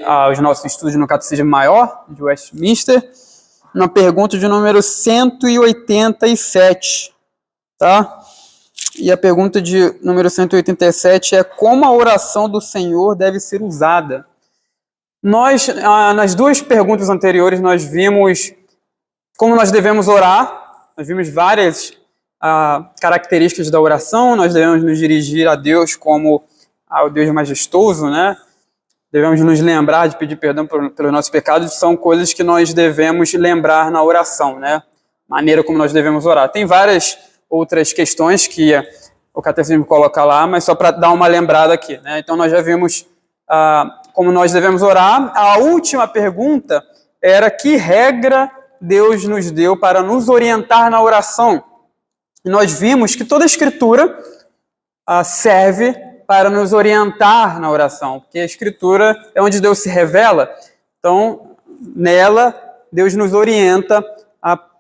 Aos nossos estudos no Catecismo Maior de Westminster, na pergunta de número 187, tá? E a pergunta de número 187 é: como a oração do Senhor deve ser usada? Nós, nas duas perguntas anteriores, nós vimos como nós devemos orar, nós vimos várias características da oração, nós devemos nos dirigir a Deus como ao Deus majestoso, né? Devemos nos lembrar de pedir perdão pelos nossos pecados, são coisas que nós devemos lembrar na oração, né? Maneira como nós devemos orar. Tem várias outras questões que o Catecismo coloca lá, mas só para dar uma lembrada aqui, né? Então nós já vimos como nós devemos orar. A última pergunta era: que regra Deus nos deu para nos orientar na oração? E nós vimos que toda a Escritura serve para nos orientar na oração, porque a Escritura é onde Deus se revela, então nela Deus nos orienta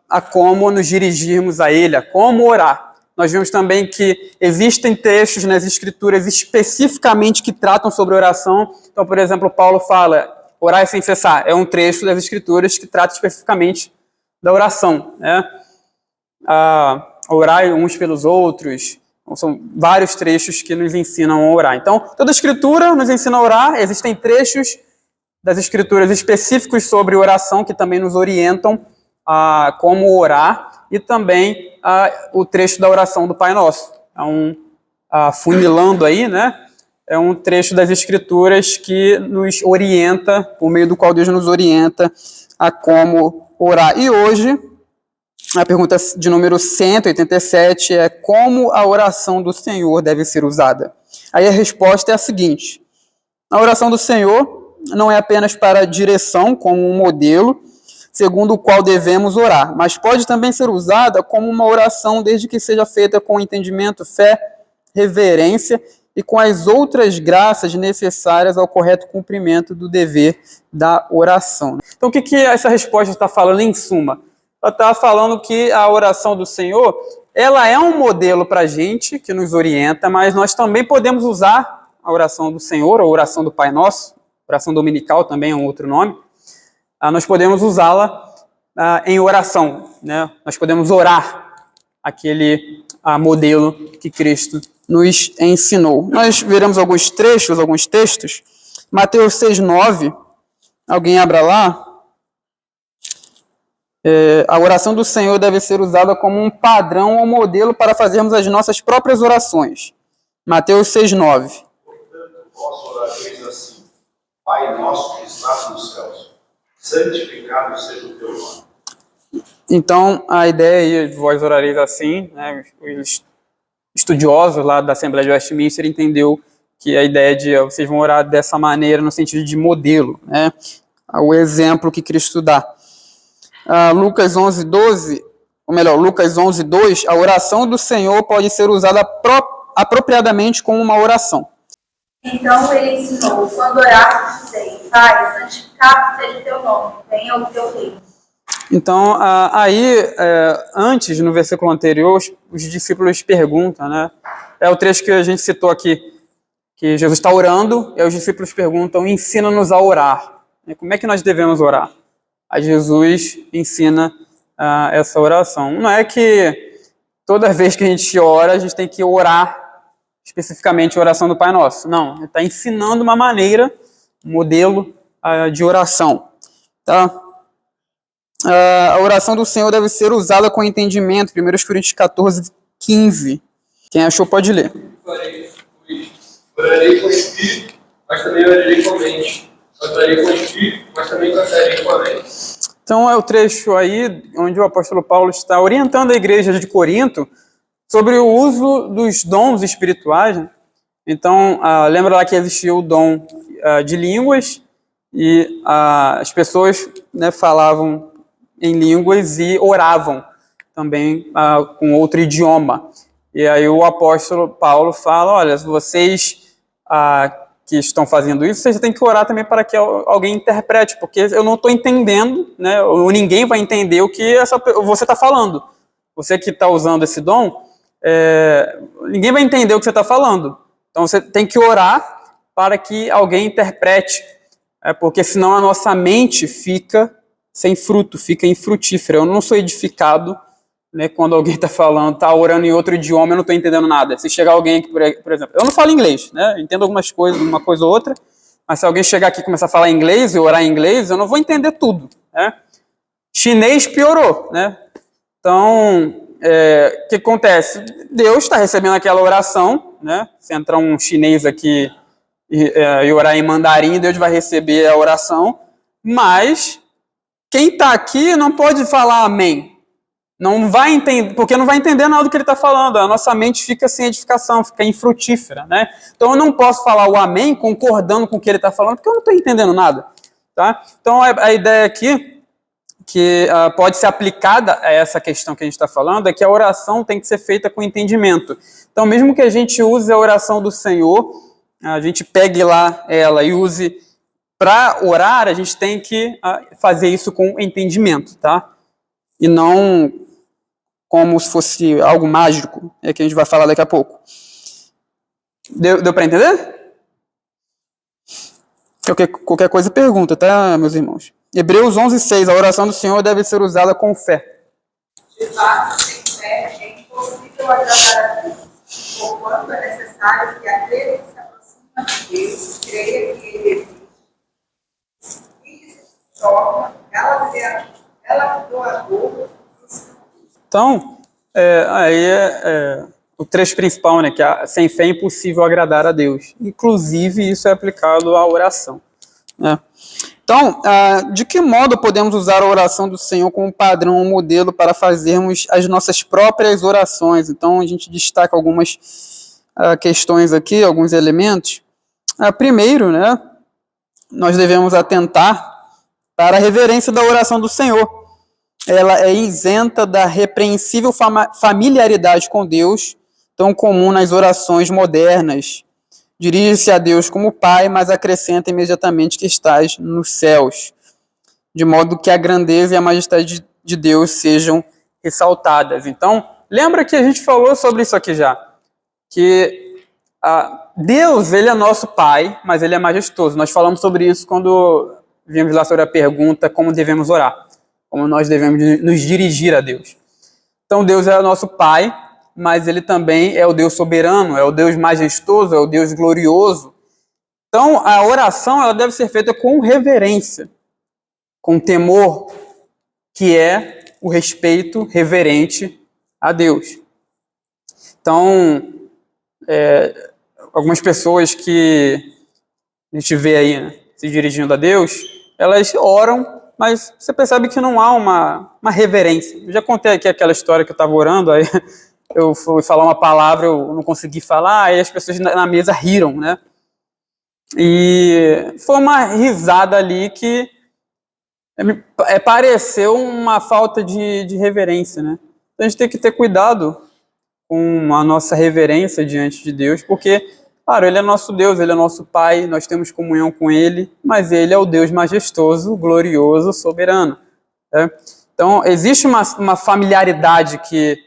a como nos dirigirmos a Ele, a como orar. Nós vimos também que existem textos nas Escrituras especificamente que tratam sobre oração. Então, por exemplo, Paulo fala: orai sem cessar. É um trecho das Escrituras que trata especificamente da oração, né? Orai uns pelos outros. São vários trechos que nos ensinam a orar. Então, toda a Escritura nos ensina a orar. Existem trechos das Escrituras específicos sobre oração que também nos orientam a como orar, e também o trecho da oração do Pai Nosso. Funilando aí, né? É um trecho das Escrituras que nos orienta, por meio do qual Deus nos orienta a como orar. E hoje, a pergunta de número 187 é: como a oração do Senhor deve ser usada? Aí a resposta é a seguinte: a oração do Senhor não é apenas para direção, como um modelo, segundo o qual devemos orar, mas pode também ser usada como uma oração, desde que seja feita com entendimento, fé, reverência e com as outras graças necessárias ao correto cumprimento do dever da oração. Então, o que essa resposta está falando em suma? Ela está falando que a oração do Senhor, ela é um modelo para a gente, que nos orienta, mas nós também podemos usar a oração do Senhor, a oração do Pai Nosso, oração dominical também é um outro nome. Nós podemos usá-la em oração, né? Nós podemos orar aquele modelo que Cristo nos ensinou. Nós veremos alguns trechos, alguns textos. Mateus 6,9, alguém abra lá. A oração do Senhor deve ser usada como um padrão ou modelo para fazermos as nossas próprias orações. Mateus 6,9. Portanto, vós orareis assim: Pai nosso que estás nos céus, santificado seja o teu nome. Então, a ideia de vós orareis assim, né, os estudiosos lá da Assembleia de Westminster entendeu que a ideia de vocês vão orar dessa maneira no sentido de modelo, né, o exemplo que Cristo dá. Lucas 11:12, ou melhor, Lucas 11:2, a oração do Senhor pode ser usada apropriadamente como uma oração. Então ele ensinou: quando orar, dizei: Pai, santificado seja o teu nome, venha o teu reino. Então, antes, no versículo anterior, os discípulos perguntam, né? É o trecho que a gente citou aqui, que Jesus está orando, e os discípulos perguntam: ensina-nos a orar. Como é que nós devemos orar? Aí Jesus ensina essa oração. Não é que toda vez que a gente ora, a gente tem que orar especificamente a oração do Pai Nosso. Não, ele está ensinando uma maneira, um modelo de oração. Tá? A oração do Senhor deve ser usada com entendimento. 1 Coríntios 14:15. Quem achou pode ler. Orarei com o Espírito, mas também orarei com a mente. Cantarei com o Espírito, mas também cantarei com a mente. Então é o trecho aí onde o apóstolo Paulo está orientando a igreja de Corinto sobre o uso dos dons espirituais, né? Então, lembra lá que existia o dom de línguas, e as pessoas, né, falavam em línguas e oravam também com outro idioma. E aí o apóstolo Paulo fala: olha, vocês que estão fazendo isso, vocês têm que orar também para que alguém interprete, porque eu não estou entendendo, né, ou ninguém vai entender o que você está falando. Você que está usando esse dom, ninguém vai entender o que você está falando. Então você tem que orar para que alguém interprete porque senão a nossa mente fica sem fruto, fica infrutífera. Eu não sou edificado, né, quando alguém está falando, está orando em outro idioma, eu não estou entendendo nada. Se chegar alguém aqui, por exemplo, eu não falo inglês, né, eu entendo algumas coisas, uma coisa ou outra, mas se alguém chegar aqui e começar a falar inglês e orar em inglês, eu não vou entender tudo, né? Chinês piorou, né? Então, o que acontece? Deus está recebendo aquela oração, né? Se entrar um chinês aqui e orar em mandarim, Deus vai receber a oração, mas quem está aqui não pode falar amém. Não vai entender, porque não vai entender nada do que ele está falando. A nossa mente fica sem edificação, fica infrutífera, né? Então eu não posso falar o amém concordando com o que ele está falando, porque eu não estou entendendo nada, tá? Então a ideia aqui, que pode ser aplicada a essa questão que a gente está falando, é que a oração tem que ser feita com entendimento. Então mesmo que a gente use a oração do Senhor, a gente pegue lá ela e use para orar, a gente tem que fazer isso com entendimento, tá? E não como se fosse algo mágico, que a gente vai falar daqui a pouco. Deu para entender? Qualquer coisa pergunta, tá, meus irmãos? Hebreus 11:6, a oração do Senhor deve ser usada com fé. De fato, sem fé é impossível agradar a Deus, porquanto é necessário que aquele que se aproxima de Deus creia que Ele existe e se torna galardoador. Então, aí o trecho principal, né, que sem fé é impossível agradar a Deus. Inclusive, isso é aplicado à oração, né? Então, de que modo podemos usar a oração do Senhor como padrão ou modelo para fazermos as nossas próprias orações? Então, a gente destaca algumas questões aqui, alguns elementos. Primeiro, né, nós devemos atentar para a reverência da oração do Senhor. Ela é isenta da repreensível familiaridade com Deus, tão comum nas orações modernas. Dirige-se a Deus como Pai, mas acrescenta imediatamente que estás nos céus, de modo que a grandeza e a majestade de Deus sejam ressaltadas. Então, lembra que a gente falou sobre isso aqui já, que Deus, ele é nosso Pai, mas ele é majestoso. Nós falamos sobre isso quando vimos lá sobre a pergunta como devemos orar, como nós devemos nos dirigir a Deus. Então Deus é o nosso Pai, mas Ele também é o Deus soberano, é o Deus majestoso, é o Deus glorioso. Então a oração ela deve ser feita com reverência, com temor, que é o respeito reverente a Deus. Então, algumas pessoas que a gente vê aí, né, se dirigindo a Deus, elas oram, mas você percebe que não há uma reverência. Eu já contei aqui aquela história que eu estava orando, aí eu fui falar uma palavra, eu não consegui falar, aí as pessoas na mesa riram, né? E foi uma risada ali que pareceu uma falta de reverência, né? Então a gente tem que ter cuidado com a nossa reverência diante de Deus, porque, claro, Ele é nosso Deus, Ele é nosso Pai, nós temos comunhão com Ele, mas Ele é o Deus majestoso, glorioso, soberano. Né? Então, existe uma familiaridade que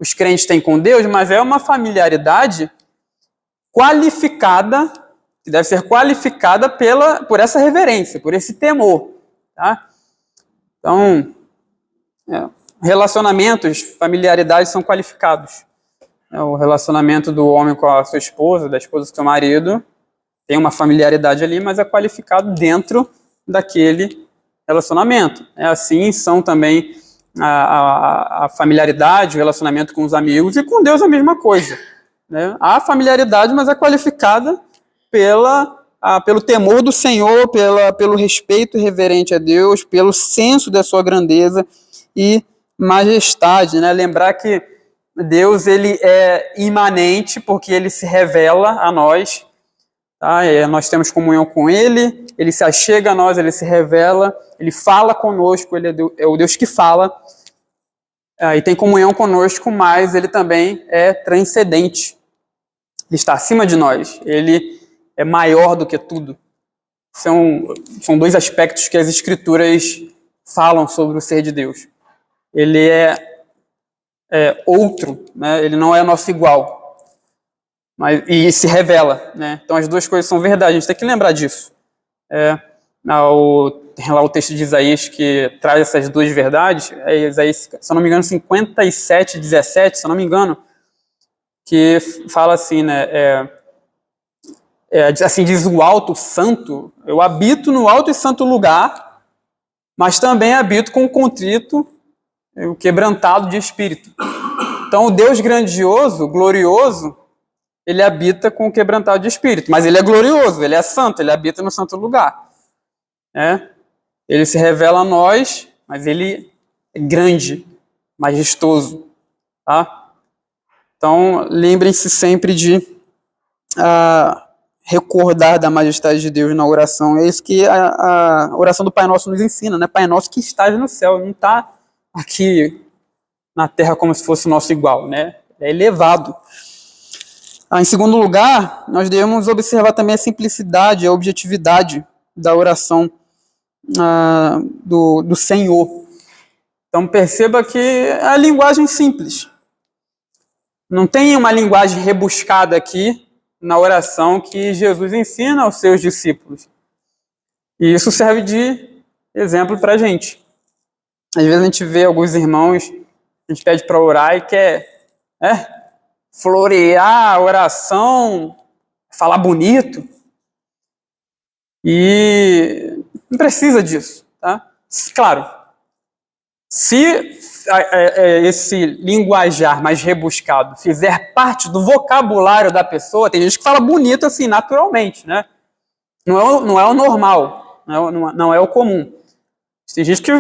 os crentes têm com Deus, mas é uma familiaridade qualificada, que deve ser qualificada por essa reverência, por esse temor. Tá? Então, relacionamentos, familiaridades são qualificados. O relacionamento do homem com a sua esposa, da esposa com o seu marido, tem uma familiaridade ali, mas é qualificado dentro daquele relacionamento. Assim são também a familiaridade, o relacionamento com os amigos, e com Deus a mesma coisa. Né? Há familiaridade, mas é qualificada pelo temor do Senhor, pelo respeito reverente a Deus, pelo senso da sua grandeza e majestade. Né? Lembrar que Deus ele é imanente porque ele se revela a nós. Tá? Nós temos comunhão com ele, ele se achega a nós, ele se revela, ele fala conosco, ele é o Deus que fala, e tem comunhão conosco, mas ele também é transcendente. Ele está acima de nós, ele é maior do que tudo. São dois aspectos que as Escrituras falam sobre o ser de Deus. Ele é outro, né? Ele não é nosso igual, e se revela, né? Então as duas coisas são verdade, a gente tem que lembrar disso. Tem lá o texto de Isaías que traz essas duas verdades, Isaías, se eu não me engano, 57, 17, se eu não me engano, que fala assim, né, assim diz o alto santo, eu habito no alto e santo lugar, mas também habito com o contrito e o quebrantado de espírito. Então o Deus grandioso, glorioso, ele habita com o quebrantado de espírito, mas ele é glorioso, ele é santo, ele habita no santo lugar. Ele se revela a nós, mas ele é grande, majestoso. Tá? Então, lembrem-se sempre de recordar da majestade de Deus na oração. É isso que a oração do Pai Nosso nos ensina, né? Pai Nosso que estás no céu, não está aqui na terra como se fosse o nosso igual, né? É elevado. Em segundo lugar, nós devemos observar também a simplicidade, a objetividade da oração do Senhor. Então perceba que a linguagem simples. Não tem uma linguagem rebuscada aqui na oração que Jesus ensina aos seus discípulos. E isso serve de exemplo para a gente. Às vezes a gente vê alguns irmãos, a gente pede para orar e quer florear a oração, falar bonito. E não precisa disso, tá? Claro, se esse linguajar mais rebuscado fizer parte do vocabulário da pessoa, tem gente que fala bonito assim, naturalmente, né? Não é o normal, não é o comum. Tem gente que,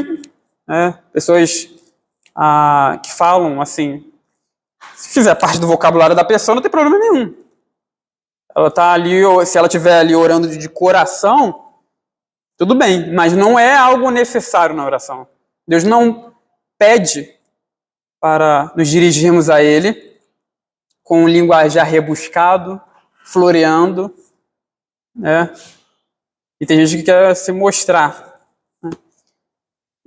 pessoas que falam assim, se fizer parte do vocabulário da pessoa, não tem problema nenhum. Ela tá ali, se ela estiver ali orando de coração, tudo bem, mas não é algo necessário na oração. Deus não pede para nos dirigirmos a Ele com um linguajar rebuscado, floreando, né? E tem gente que quer se mostrar, né?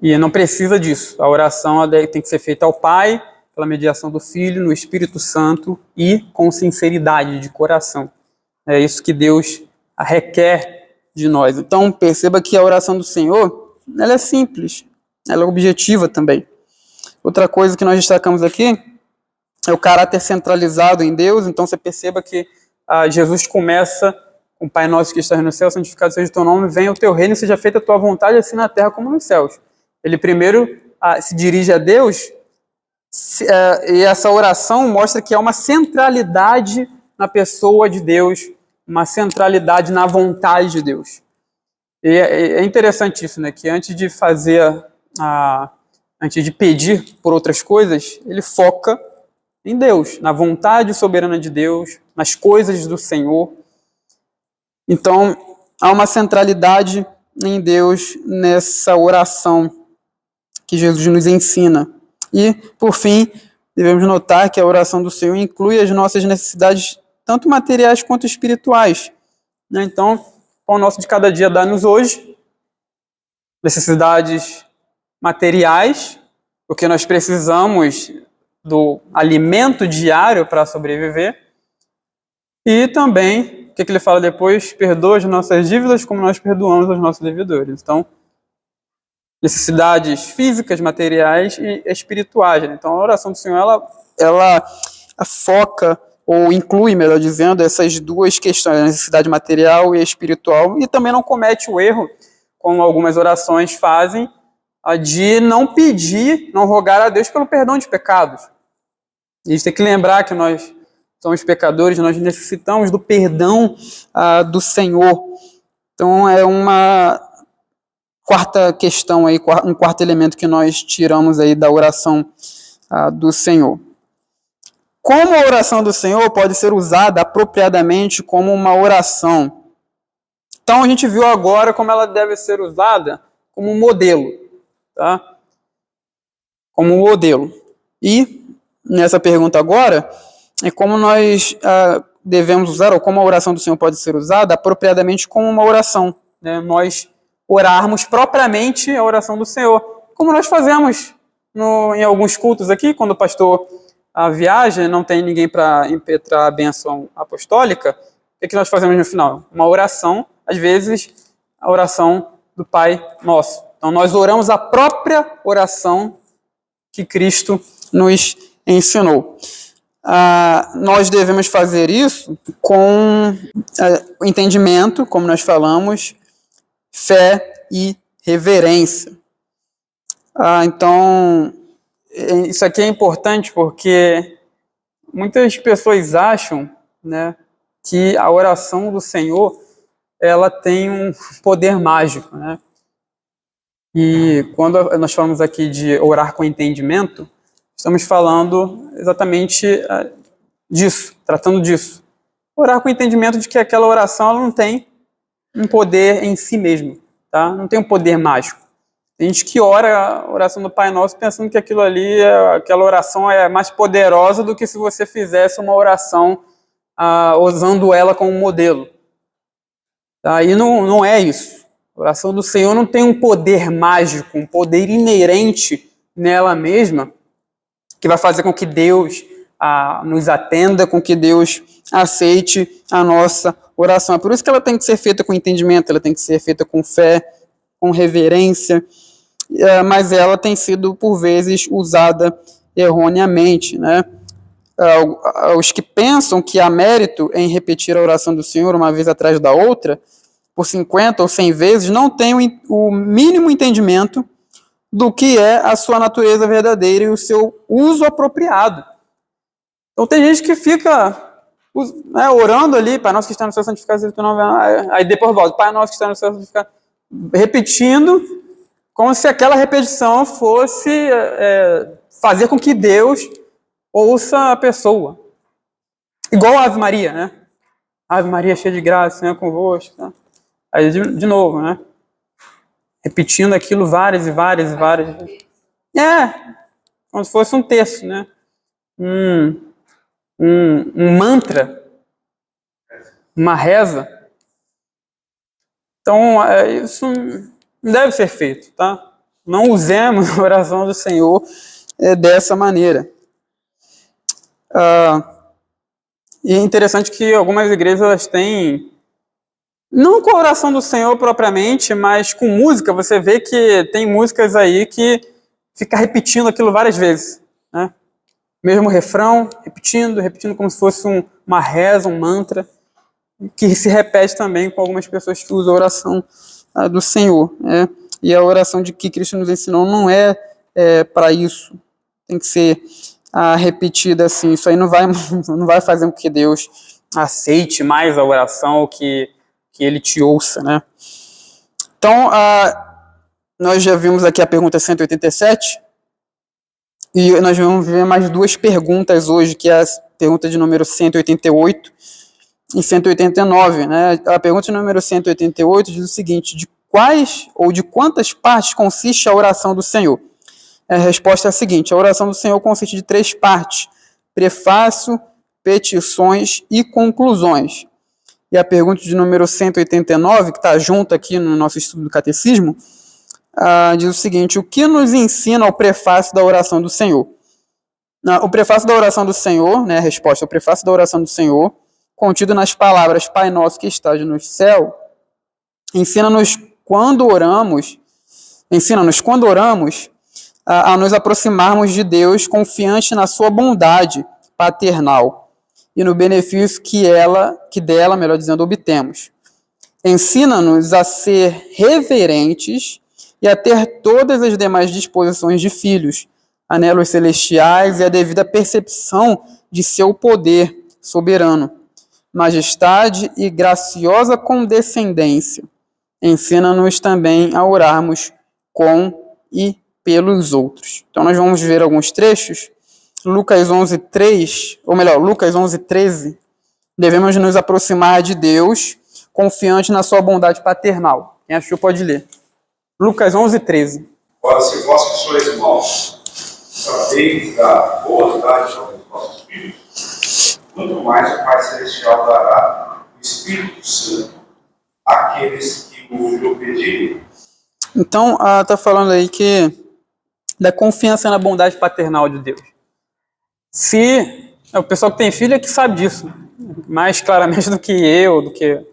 E não precisa disso. A oração tem que ser feita ao Pai, pela mediação do Filho, no Espírito Santo e com sinceridade de coração. É isso que Deus requer de nós. Então, perceba que a oração do Senhor, ela é simples, ela é objetiva também. Outra coisa que nós destacamos aqui é o caráter centralizado em Deus. Então, você perceba que Jesus começa com o Pai Nosso que estás no céu, santificado seja o teu nome, venha o teu reino, seja feita a tua vontade, assim na terra como nos céus. Ele primeiro se dirige a Deus, e essa oração mostra que há uma centralidade na pessoa de Deus, uma centralidade na vontade de Deus. E é interessante isso, né? Que antes de antes de pedir por outras coisas, ele foca em Deus, na vontade soberana de Deus, nas coisas do Senhor. Então, há uma centralidade em Deus nessa oração que Jesus nos ensina. E, por fim, devemos notar que a oração do Senhor inclui as nossas necessidades tanto materiais quanto espirituais. Então, o pão nosso de cada dia dá-nos hoje necessidades materiais, porque nós precisamos do alimento diário para sobreviver. E também, o que ele fala depois? Perdoa as nossas dívidas como nós perdoamos aos nossos devedores. Então, necessidades físicas, materiais e espirituais. Então, a oração do Senhor, ela foca ou inclui, melhor dizendo, essas duas questões, a necessidade material e espiritual, e também não comete o erro, como algumas orações fazem, de não pedir, não rogar a Deus pelo perdão de pecados. A gente tem que lembrar que nós somos pecadores, nós necessitamos do perdão do Senhor. Então é uma quarta questão, aí, um quarto elemento que nós tiramos aí da oração do Senhor. Como a oração do Senhor pode ser usada apropriadamente como uma oração? Então a gente viu agora como ela deve ser usada como um modelo, tá? Como um modelo. E nessa pergunta agora é como nós devemos usar, ou como a oração do Senhor pode ser usada apropriadamente como uma oração, né? Nós orarmos propriamente a oração do Senhor, como nós fazemos em alguns cultos aqui, quando o pastor viaja, não tem ninguém para impetrar a bênção apostólica, o que nós fazemos no final? Uma oração, às vezes a oração do Pai Nosso. Então, nós oramos a própria oração que Cristo nos ensinou. Nós devemos fazer isso com entendimento, como nós falamos, fé e reverência. Então, isso aqui é importante porque muitas pessoas acham, né, que a oração do Senhor ela tem um poder mágico, né? E quando nós falamos aqui de orar com entendimento, estamos falando exatamente disso, tratando disso. Orar com entendimento de que aquela oração ela não tem um poder em si mesmo, tá? Não tem um poder mágico. Tem gente que ora a oração do Pai Nosso pensando que aquilo ali, aquela oração é mais poderosa do que se você fizesse uma oração usando ela como modelo. Tá? E não é isso. A oração do Senhor não tem um poder mágico, um poder inerente nela mesma, que vai fazer com que Deus nos atenda, com que Deus aceite a nossa oração. É por isso que ela tem que ser feita com entendimento, ela tem que ser feita com fé, com reverência, mas ela tem sido, por vezes, usada erroneamente, né? Os que pensam que há mérito em repetir a oração do Senhor uma vez atrás da outra, por 50 ou 100 vezes, não têm o mínimo entendimento do que é a sua natureza verdadeira e o seu uso apropriado. Então tem gente que fica orando ali, Pai Nosso que está no céu, santificado seja o teu nome, aí depois volta, Pai Nosso que está no céu, santificado, repetindo, como se aquela repetição fosse fazer com que Deus ouça a pessoa. Igual a Ave Maria, né? Ave Maria cheia de graça, Senhor é convosco, tá? Aí de novo, né? Repetindo aquilo várias e várias e várias. Como se fosse um texto, né? Um mantra, uma reza. Então, isso não deve ser feito, tá? Não usemos a oração do Senhor dessa maneira. E é interessante que algumas igrejas elas têm, não com a oração do Senhor propriamente, mas com música. Você vê que tem músicas aí que fica repetindo aquilo várias vezes, né? Mesmo refrão, repetindo como se fosse uma reza, um mantra, que se repete também com algumas pessoas que usam a oração do Senhor, né? E a oração de que Cristo nos ensinou não é para isso. Tem que ser repetida assim. Isso aí não vai fazer com que Deus aceite mais a oração ou que Ele te ouça, né? Então, nós já vimos aqui a pergunta 187, e nós vamos ver mais duas perguntas hoje, que é a pergunta de número 188 e 189, né? A pergunta de número 188 diz o seguinte: de quais ou de quantas partes consiste a oração do Senhor? A resposta é a seguinte: a oração do Senhor consiste de 3 partes: prefácio, petições e conclusões. E a pergunta de número 189, que está junto aqui no nosso estudo do Catecismo, diz o seguinte: o que nos ensina o prefácio da oração do Senhor? O prefácio da oração do Senhor, né, a resposta, o prefácio da oração do Senhor, contido nas palavras Pai Nosso que estás no céu, ensina-nos quando oramos a nos aproximarmos de Deus confiante na sua bondade paternal e no benefício que dela, melhor dizendo, obtemos. Ensina-nos a ser reverentes e a ter todas as demais disposições de filhos, anelos celestiais e a devida percepção de seu poder soberano, majestade e graciosa condescendência. Ensina-nos também a orarmos com e pelos outros. Então nós vamos ver alguns trechos. Lucas 11:13, devemos nos aproximar de Deus confiante na sua bondade paternal. Quem achou pode ler. Lucas 11:13. Ora, se vós que sois maus, sabeis dar boa vontade aos vossos filhos, muito mais o Pai Celestial dará o Espírito Santo àqueles que o pedirem. Então, está falando aí que da confiança na bondade paternal de Deus. Se o pessoal que tem filho é que sabe disso, mais claramente do que eu, do que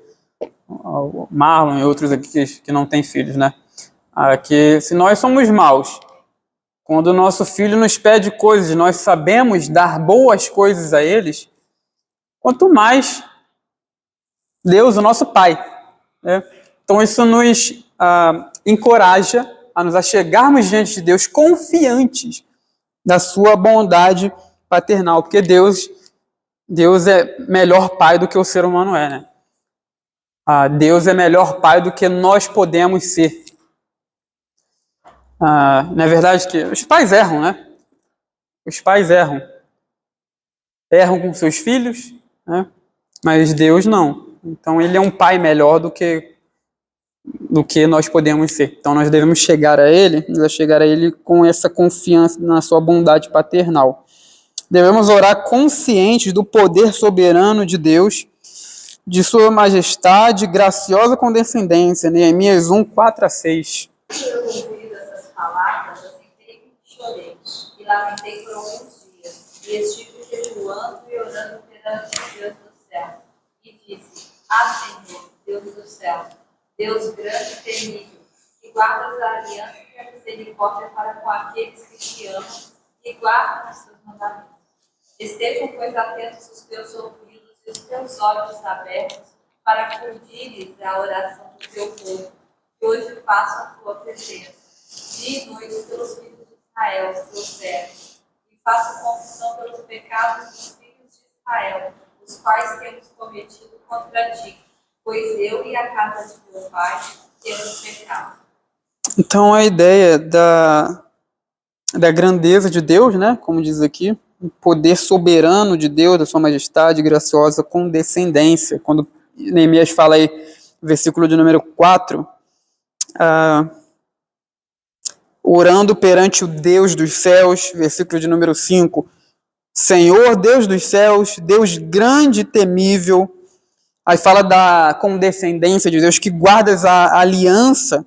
o Marlon e outros aqui que não têm filhos, né? Que se nós somos maus, quando o nosso filho nos pede coisas, nós sabemos dar boas coisas a eles, quanto mais Deus, o nosso Pai, né? Então isso nos encoraja a nos achegarmos diante de Deus confiantes da sua bondade paternal, porque Deus é melhor pai do que o ser humano é, né? Deus é melhor pai do que nós podemos ser. Não é verdade que os pais erram, né? Os pais erram. Erram com seus filhos, né? Mas Deus não. Então ele é um pai melhor do que nós podemos ser. Então nós devemos chegar a ele com essa confiança na sua bondade paternal. Devemos orar conscientes do poder soberano de Deus, de sua majestade, graciosa condescendência. Neemias 1, 4-6. Eu ouvido essas palavras, assentei e chorei, e lamentei por alguns dias, e estive jejuando e orando perante o Deus do céu. E disse: Senhor, Deus do céu, Deus grande e temível, que guardas a aliança e a misericórdia para com aqueles que te amam e guardam os seus mandamentos. Estejam, pois, atentos os teus ouvidos e os teus olhos abertos para acudires à oração do teu povo, que hoje faço a tua presença, dia e noite pelos filhos de Israel, teus servos, e faço confissão pelos pecados dos filhos de Israel, os quais temos cometido contra ti, pois eu e a casa de meu pai temos pecado. Então a ideia da grandeza de Deus, né, como diz aqui, o poder soberano de Deus, da sua majestade, graciosa condescendência. Quando Neemias fala aí, versículo de número 4, orando perante o Deus dos céus, versículo de número 5, Senhor, Deus dos céus, Deus grande e temível. Aí fala da condescendência de Deus, que guardas a aliança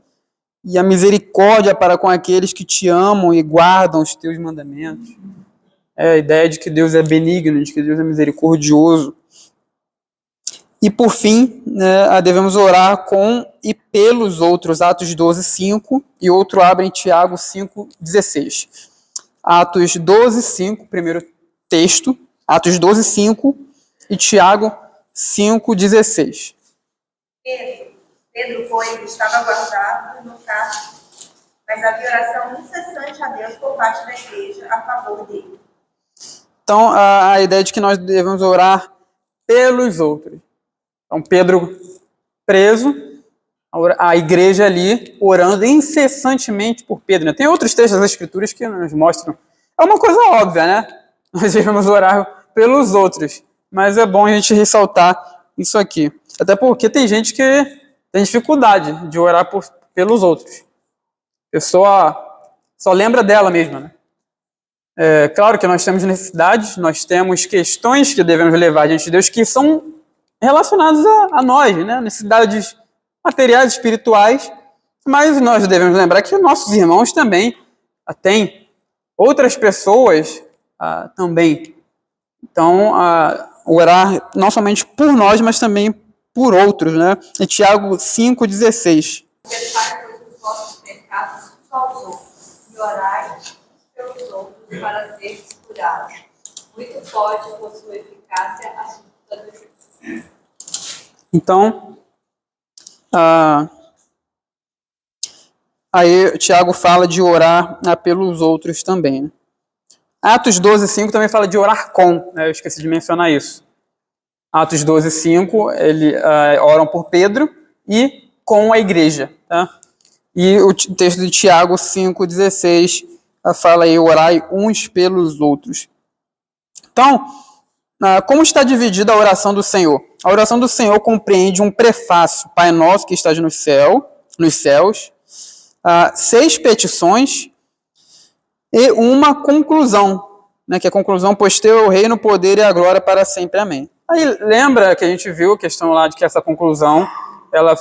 e a misericórdia para com aqueles que te amam e guardam os teus mandamentos. É a ideia de que Deus é benigno, de que Deus é misericordioso. E por fim, né, devemos orar com e pelos outros, Atos 12, 5, e outro abre em Tiago 5, 16. Atos 12, 5, primeiro texto, Atos 12, 5 e Tiago 5, 16. Pedro, pois, estava guardado no carro, mas havia oração incessante a Deus por parte da igreja a favor dele. Então, a ideia de que nós devemos orar pelos outros. Então, Pedro preso, a igreja ali orando incessantemente por Pedro, né? Tem outros textos das Escrituras que nos mostram. É uma coisa óbvia, né? Nós devemos orar pelos outros. Mas é bom a gente ressaltar isso aqui. Até porque tem gente que tem dificuldade de orar pelos outros. A pessoa só lembra dela mesma, né? É claro que nós temos necessidades, nós temos questões que devemos levar diante de Deus que são relacionadas a nós, né? Necessidades materiais, espirituais, mas nós devemos lembrar que nossos irmãos também têm outras pessoas também. Então, orar não somente por nós, mas também por outros, né? Em Tiago 5,16. Confessai, pois, os vossos pecados uns aos outros, e orai pelos outros para seres curados. Muito forte por sua eficácia a súplica do justo. Então, aí Tiago fala de orar pelos outros também, né? Atos 12, 5 também fala de orar com, né? Eu esqueci de mencionar isso. Atos 12, 5, eles oram por Pedro e com a igreja, tá? E o texto de Tiago 5, 16 fala aí, orai uns pelos outros. Então, como está dividida a oração do Senhor? A oração do Senhor compreende um prefácio, Pai Nosso que estás nos céus, 6 petições e uma conclusão, né, que é a conclusão, pois teu é o reino, o poder e a glória para sempre. Amém. Aí lembra que a gente viu a questão lá de que essa conclusão ela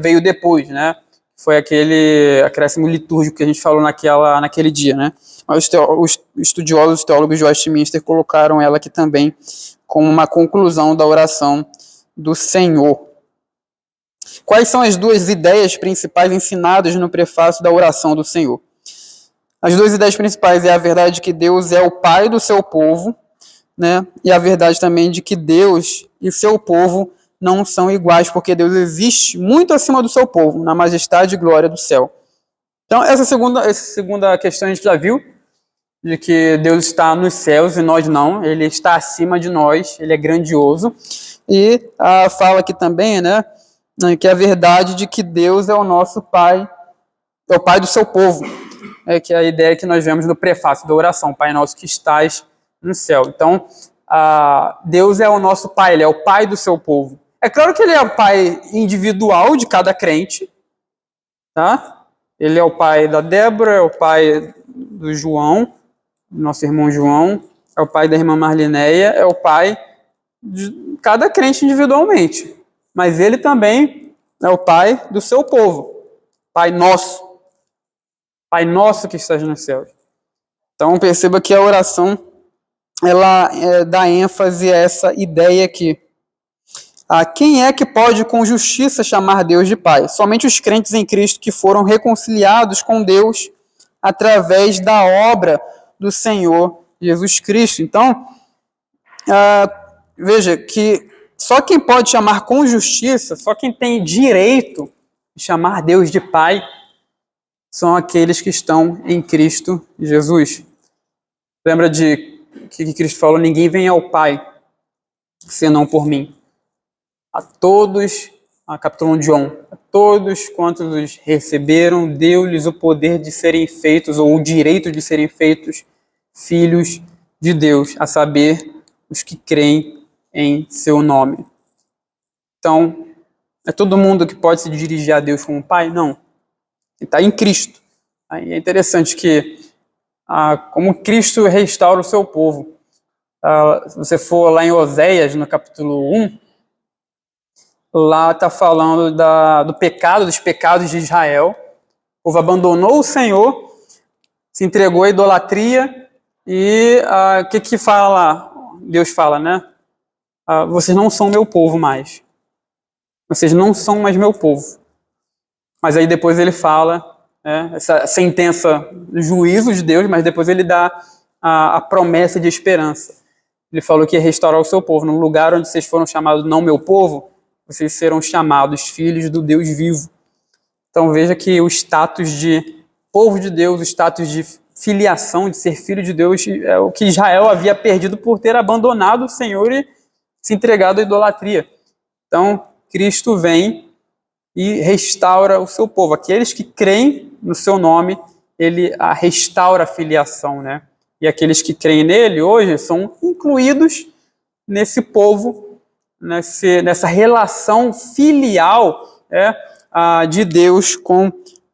veio depois, né? Foi aquele acréscimo litúrgico que a gente falou naquele dia, né? Mas os estudiosos, os teólogos de Westminster colocaram ela aqui também como uma conclusão da oração do Senhor. Quais são as duas ideias principais ensinadas no prefácio da oração do Senhor? As duas ideias principais é a verdade de que Deus é o Pai do seu povo, né? E a verdade também de que Deus e seu povo não são iguais, porque Deus existe muito acima do seu povo, na majestade e glória do céu. Então, essa segunda questão a gente já viu, de que Deus está nos céus e nós não, ele está acima de nós, ele é grandioso. E fala aqui também, né, que é a verdade de que Deus é o nosso Pai, é o Pai do seu povo, que é a ideia que nós vemos no prefácio da oração, Pai nosso que estás no céu. Então, Deus é o nosso Pai, ele é o Pai do seu povo. É claro que ele é o Pai individual de cada crente, tá? Ele é o pai da Débora, é o pai do João, nosso irmão João, é o pai da irmã Marlinéia, é o pai de cada crente individualmente. Mas ele também é o pai do seu povo, Pai nosso que estás nos céus. Então perceba que a oração, ela dá ênfase a essa ideia aqui. Quem é que pode com justiça chamar Deus de Pai? Somente os crentes em Cristo que foram reconciliados com Deus através da obra do Senhor Jesus Cristo. Então, veja que só quem pode chamar com justiça, só quem tem direito de chamar Deus de Pai, são aqueles que estão em Cristo Jesus. Lembra de que Cristo falou, ninguém vem ao Pai senão por mim. A todos, capítulo 1 de João, a todos quantos os receberam, deu-lhes o poder de serem feitos, ou o direito de serem feitos, filhos de Deus, a saber, os que creem em seu nome. Então, é todo mundo que pode se dirigir a Deus como Pai? Não. Ele está em Cristo. Aí é interessante que, como Cristo restaura o seu povo, se você for lá em Oséias, no capítulo 1, lá está falando dos pecados de Israel. O povo abandonou o Senhor, se entregou à idolatria e o que fala lá? Deus fala, né? Vocês não são meu povo mais. Vocês não são mais meu povo. Mas aí depois ele fala, essa sentença do juízo de Deus, mas depois ele dá a promessa de esperança. Ele falou que ia restaurar o seu povo. No lugar onde vocês foram chamados não meu povo, vocês serão chamados filhos do Deus vivo. Então veja que o status de povo de Deus, o status de filiação, de ser filho de Deus, é o que Israel havia perdido por ter abandonado o Senhor e se entregado à idolatria. Então Cristo vem e restaura o seu povo. Aqueles que creem no seu nome, ele restaura a filiação, né? E aqueles que creem nele hoje são incluídos nesse povo, nessa relação filial de Deus com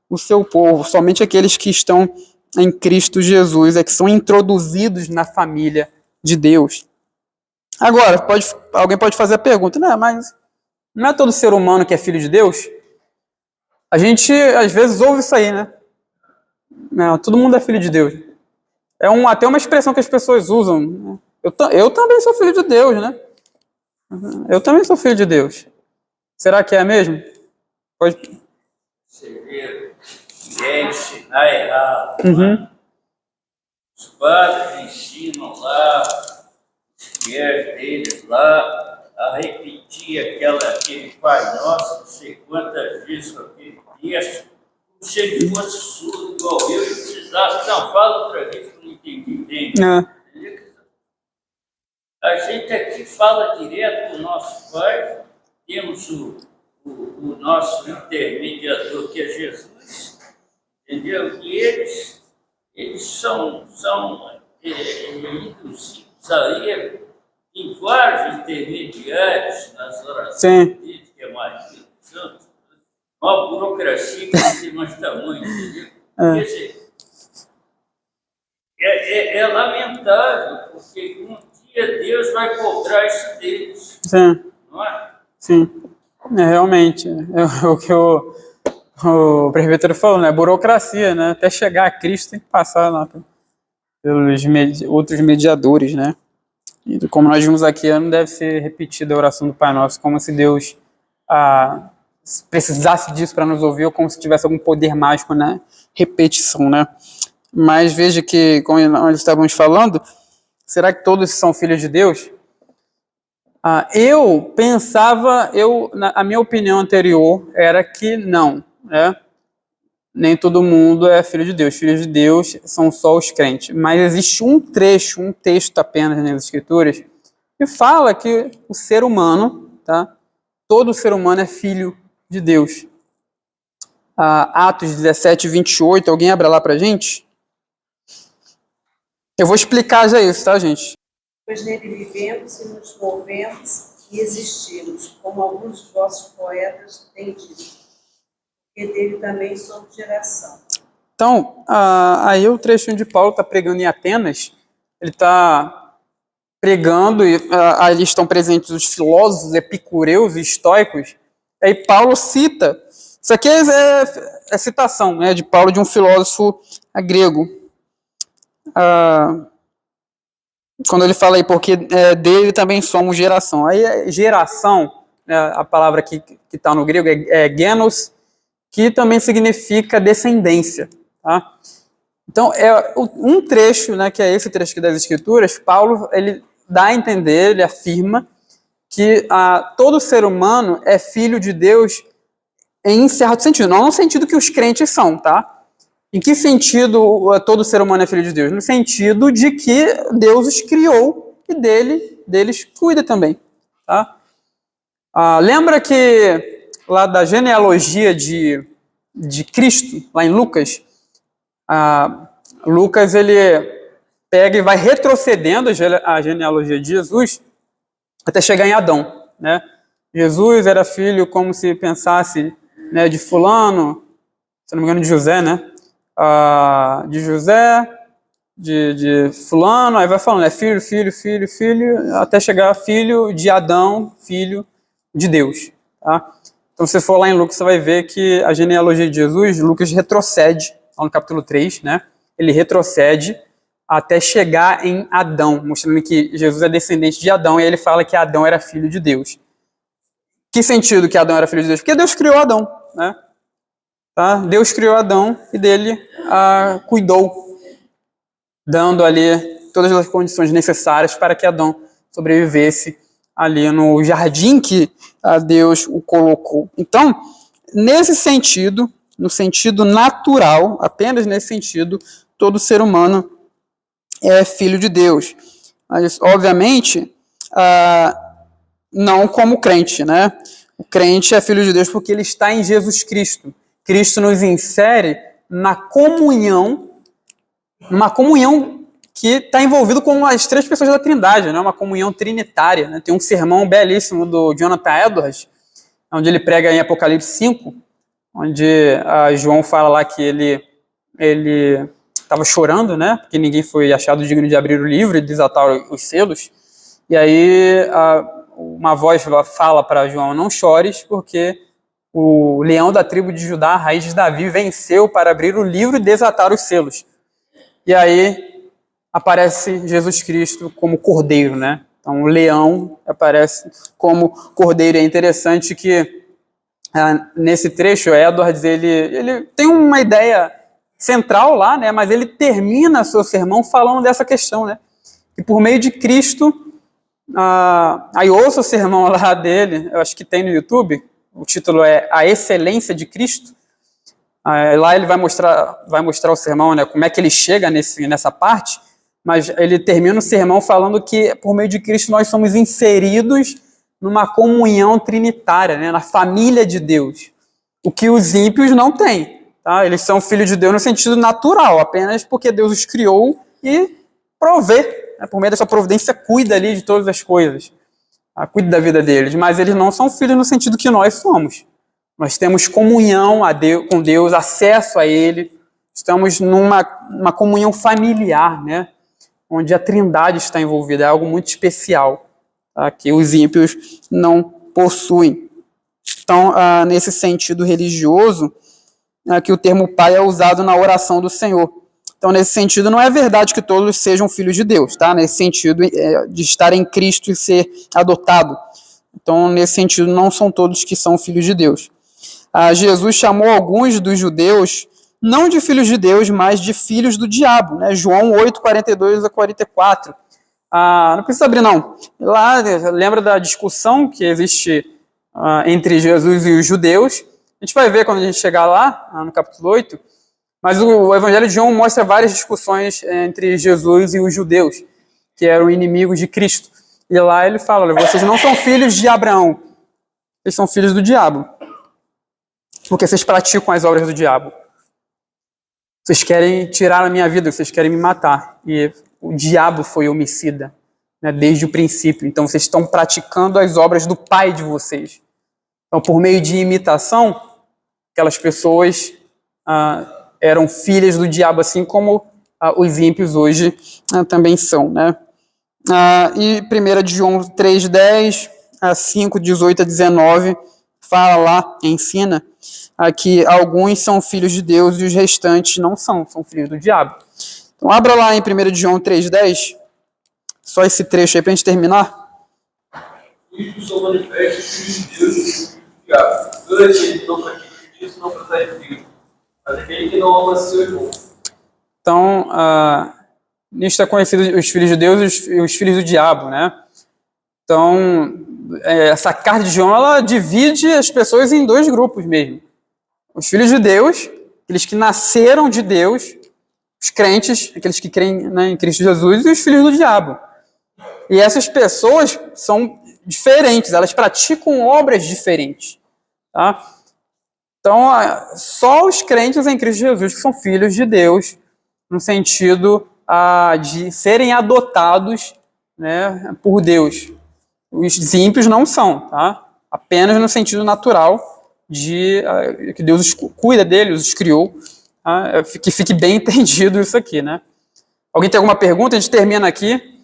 o seu povo. Somente aqueles que estão em Cristo Jesus que são introduzidos na família de Deus. Agora, alguém pode fazer a pergunta, mas não é todo ser humano que é filho de Deus? A gente, às vezes, ouve isso aí, né? Não, todo mundo é filho de Deus. É até uma expressão que as pessoas usam. Né? Eu também sou filho de Deus, né? Eu também sou filho de Deus. Será que é mesmo? Pode. Você vê que é ensinar errado. Uhum. Né? Os padres ensinam lá, os fiéis deles lá, a repetir aquele Pai Nosso, não sei quantas vezes com aquele texto, como se ele fosse surdo igual eu e precisasse. Não, fala outra vez que eu não entendi bem. A gente aqui fala direto com o nosso Pai, temos o nosso intermediador, que é Jesus, entendeu? E eles são induzidos aí em vários intermediários nas orações deles, que é mais uma burocracia que não tem mais tamanho, entendeu? Quer dizer, é lamentável, porque Deus vai cobrar isso deles. Sim. Não é? Sim. Realmente. O que o presbítero falou, né? Burocracia, né? Até chegar a Cristo tem que passar lá pelos outros mediadores, né? E como nós vimos aqui, não deve ser repetida a oração do Pai Nosso, como se Deus precisasse disso para nos ouvir, ou como se tivesse algum poder mágico na repetição, né? Mas veja que, como nós estávamos falando, será que todos são filhos de Deus? Eu pensava, a minha opinião anterior era que não, né? Nem todo mundo é filho de Deus. Filhos de Deus são só os crentes. Mas existe um trecho, um texto apenas nas Escrituras, que fala que o ser humano, tá? Todo ser humano é filho de Deus. Atos 17, 28, alguém abra lá pra gente? Eu vou explicar já isso, tá, gente? Pois nele vivemos e nos movemos e existimos, como alguns dos vossos poetas têm dito, porque dele também somos geração. Então, aí o trechinho de Paulo está pregando em Atenas, ele está pregando, e ali estão presentes os filósofos epicureus e estoicos, aí Paulo cita, isso aqui é citação, né, de Paulo, de um filósofo grego, quando ele fala aí, porque dele também somos geração. Aí geração, a palavra que está no grego é genos, que também significa descendência. Tá? Então, um trecho, né, que é esse trecho aqui das Escrituras, Paulo ele dá a entender, ele afirma que todo ser humano é filho de Deus em certo sentido, não no sentido que os crentes são, tá? Em que sentido todo ser humano é filho de Deus? No sentido de que Deus os criou e deles cuida também. Tá? Lembra que lá da genealogia de Cristo, lá em Lucas, Lucas ele pega e vai retrocedendo a genealogia de Jesus até chegar em Adão. Né? Jesus era filho, como se pensasse, né, de fulano, se não me engano, de José, né? De José, de fulano, aí vai falando, filho, até chegar filho de Adão, filho de Deus. Tá? Então, se você for lá em Lucas, você vai ver que a genealogia de Jesus, Lucas retrocede, lá no capítulo 3, né? Ele retrocede até chegar em Adão, mostrando que Jesus é descendente de Adão, e ele fala que Adão era filho de Deus. Que sentido que Adão era filho de Deus? Porque Deus criou Adão, né? Tá? Deus criou Adão e dele cuidou, dando ali todas as condições necessárias para que Adão sobrevivesse ali no jardim que Deus o colocou. Então, nesse sentido, no sentido natural, apenas nesse sentido, todo ser humano é filho de Deus. Mas, obviamente, não como crente, né? O crente é filho de Deus porque ele está em Jesus Cristo. Cristo nos insere numa comunhão que está envolvido com as três pessoas da Trindade, né? Uma comunhão trinitária. Né? Tem um sermão belíssimo do Jonathan Edwards, onde ele prega em Apocalipse 5, onde João fala lá que ele estava chorando, né? Porque ninguém foi achado digno de abrir o livro e desatar os selos. E aí uma voz fala para João, não chores, porque o leão da tribo de Judá, a raiz de Davi, venceu para abrir o livro e desatar os selos. E aí aparece Jesus Cristo como cordeiro, né? Então o leão aparece como cordeiro. É interessante que nesse trecho, Edwards, ele tem uma ideia central lá, né? Mas ele termina seu sermão falando dessa questão, né? Que por meio de Cristo, aí ouça o sermão lá dele, eu acho que tem no YouTube, o título é A Excelência de Cristo. Lá ele vai mostrar o sermão, né, como é que ele chega nessa parte, mas ele termina o sermão falando que por meio de Cristo nós somos inseridos numa comunhão trinitária, né, na família de Deus, o que os ímpios não têm. Tá? Eles são filhos de Deus no sentido natural, apenas porque Deus os criou e provê, né, por meio dessa providência, cuida ali de todas as coisas. Cuide da vida deles, mas eles não são filhos no sentido que nós somos. Nós temos comunhão com Deus, acesso a Ele, estamos numa comunhão familiar, né? Onde a Trindade está envolvida, é algo muito especial, tá? Que os ímpios não possuem. Então, nesse sentido religioso, que o termo pai é usado na oração do Senhor. Então, nesse sentido, não é verdade que todos sejam filhos de Deus, tá? Nesse sentido de estar em Cristo e ser adotado. Então, nesse sentido, não são todos que são filhos de Deus. Jesus chamou alguns dos judeus não de filhos de Deus, mas de filhos do diabo, né? João 8, 42 a 44. Não precisa abrir, não. Lá, lembra da discussão que existe entre Jesus e os judeus. A gente vai ver quando a gente chegar lá, no capítulo 8. Mas o Evangelho de João mostra várias discussões entre Jesus e os judeus, que eram inimigos de Cristo. E lá ele fala, olha, vocês não são filhos de Abraão, vocês são filhos do diabo. Porque vocês praticam as obras do diabo. Vocês querem tirar a minha vida, vocês querem me matar. E o diabo foi homicida, né, desde o princípio. Então vocês estão praticando as obras do pai de vocês. Então, por meio de imitação, aquelas pessoas eram filhas do diabo, assim como os ímpios hoje também são, né? E 1 de João 3,10 a 5, 18 a 19, fala lá, ensina, que alguns são filhos de Deus e os restantes não são filhos do diabo. Então, abra lá em 1 de João 3,10, só esse trecho aí para a gente terminar. Isto são manifestos filhos de Deus e filhos do diabo. Todo aquele que não pratica justiça não procede de Deus, mas aquele que não ama seu irmão. Então, nisto é conhecido os filhos de Deus e os filhos do diabo, né? Então, essa carta de João, ela divide as pessoas em dois grupos mesmo. Os filhos de Deus, aqueles que nasceram de Deus, os crentes, aqueles que creem, né, em Cristo Jesus, e os filhos do diabo. E essas pessoas são diferentes, elas praticam obras diferentes, tá? Então, só os crentes em Cristo Jesus que são filhos de Deus, no sentido de serem adotados, né, por Deus. Os ímpios não são, tá? Apenas no sentido natural de que Deus cuida deles, os criou, tá? Que fique bem entendido isso aqui, né? Alguém tem alguma pergunta? A gente termina aqui.